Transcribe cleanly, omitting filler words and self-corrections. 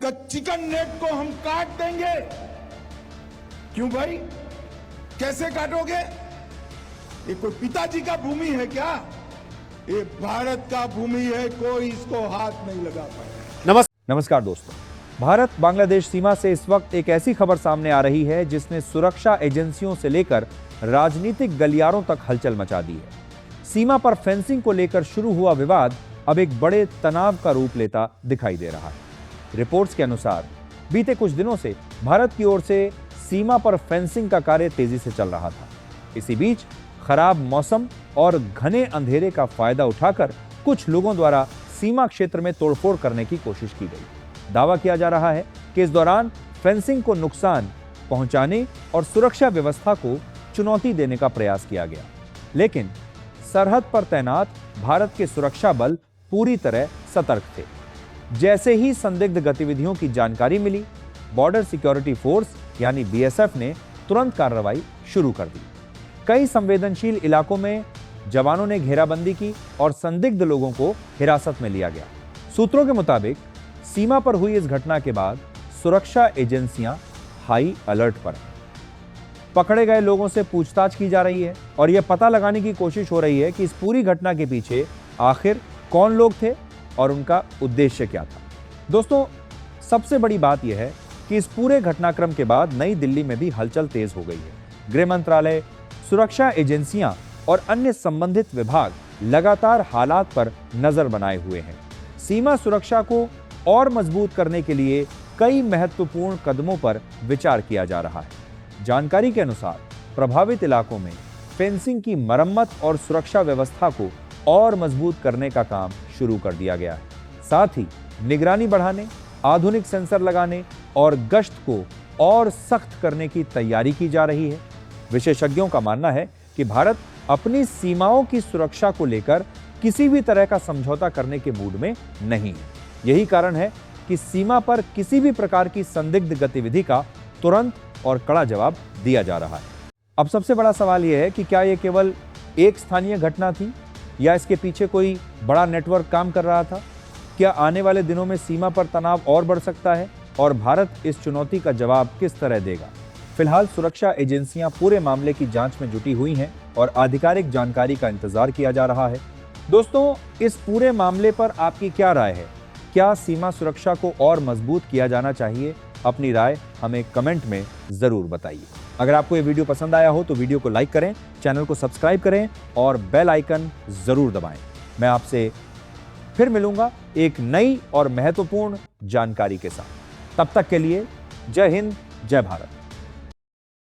का chicken net को हम काट देंगे। क्यों भाई, कैसे काटोगे? ये कोई पिताजी का भूमि है क्या? ये भारत का भूमि है, कोई इसको हाथ नहीं लगा पाएगा। नमस्कार दोस्तों, भारत बांग्लादेश सीमा से इस वक्त एक ऐसी खबर सामने आ रही है जिसने सुरक्षा एजेंसियों से लेकर राजनीतिक गलियारों तक हलचल मचा दी है। सीमा पर फेंसिंग को लेकर शुरू हुआ विवाद अब एक बड़े तनाव का रूप लेता दिखाई दे रहा है। रिपोर्ट्स के अनुसार बीते कुछ दिनों से भारत की ओर से सीमा पर फेंसिंग का कार्य तेजी से चल रहा था। इसी बीच खराब मौसम और घने अंधेरे का फायदा उठाकर कुछ लोगों द्वारा सीमा क्षेत्र में तोड़फोड़ करने की कोशिश की गई। दावा किया जा रहा है कि इस दौरान फेंसिंग को नुकसान पहुंचाने और सुरक्षा व्यवस्था को चुनौती देने का प्रयास किया गया, लेकिन सरहद पर तैनात भारत के सुरक्षा बल पूरी तरह सतर्क थे। जैसे ही संदिग्ध गतिविधियों की जानकारी मिली, बॉर्डर सिक्योरिटी फोर्स यानी बीएसएफ ने तुरंत कार्रवाई शुरू कर दी। कई संवेदनशील इलाकों में जवानों ने घेराबंदी की और संदिग्ध लोगों को हिरासत में लिया गया। सूत्रों के मुताबिक सीमा पर हुई इस घटना के बाद सुरक्षा एजेंसियां हाई अलर्ट पर हैं। पकड़े गए लोगों से पूछताछ की जा रही है और यह पता लगाने की कोशिश हो रही है कि इस पूरी घटना के पीछे आखिर कौन लोग थे और उनका उद्देश्य क्या था। दोस्तों, सबसे बड़ी बात यह है कि इस पूरे घटनाक्रम के बाद नई दिल्ली में भी हलचल तेज हो गई है। गृह मंत्रालय, सुरक्षा एजेंसियां और अन्य संबंधित विभाग लगातार हालात पर नजर बनाए हुए हैं। सीमा सुरक्षा को और मजबूत करने के लिए कई महत्वपूर्ण कदमों पर विचार किया जा रहा है। जानकारी के अनुसार प्रभावित इलाकों में फेंसिंग की मरम्मत और सुरक्षा व्यवस्था को और मजबूत करने का काम शुरू कर दिया गया है। साथ ही निगरानी बढ़ाने, आधुनिक सेंसर लगाने और गश्त को और सख्त करने की तैयारी की जा रही है। विशेषज्ञों का मानना है कि भारत अपनी सीमाओं की सुरक्षा को लेकर किसी भी तरह का समझौता करने के मूड में नहीं है। यही कारण है कि सीमा पर किसी भी प्रकार की संदिग्ध गतिविधि का तुरंत और कड़ा जवाब दिया जा रहा है। अब सबसे बड़ा सवाल यह है कि क्या यह केवल एक स्थानीय घटना थी या इसके पीछे कोई बड़ा नेटवर्क काम कर रहा था? क्या आने वाले दिनों में सीमा पर तनाव और बढ़ सकता है और भारत इस चुनौती का जवाब किस तरह देगा? फिलहाल सुरक्षा एजेंसियां पूरे मामले की जांच में जुटी हुई हैं और आधिकारिक जानकारी का इंतजार किया जा रहा है। दोस्तों, इस पूरे मामले पर आपकी क्या राय है? क्या सीमा सुरक्षा को और मजबूत किया जाना चाहिए? अपनी राय हमें कमेंट में जरूर बताइए। अगर आपको ये वीडियो पसंद आया हो तो वीडियो को लाइक करें, चैनल को सब्सक्राइब करें और बेल आइकन जरूर दबाएं। मैं आपसे फिर मिलूंगा एक नई और महत्वपूर्ण जानकारी के साथ। तब तक के लिए जय हिंद, जय भारत।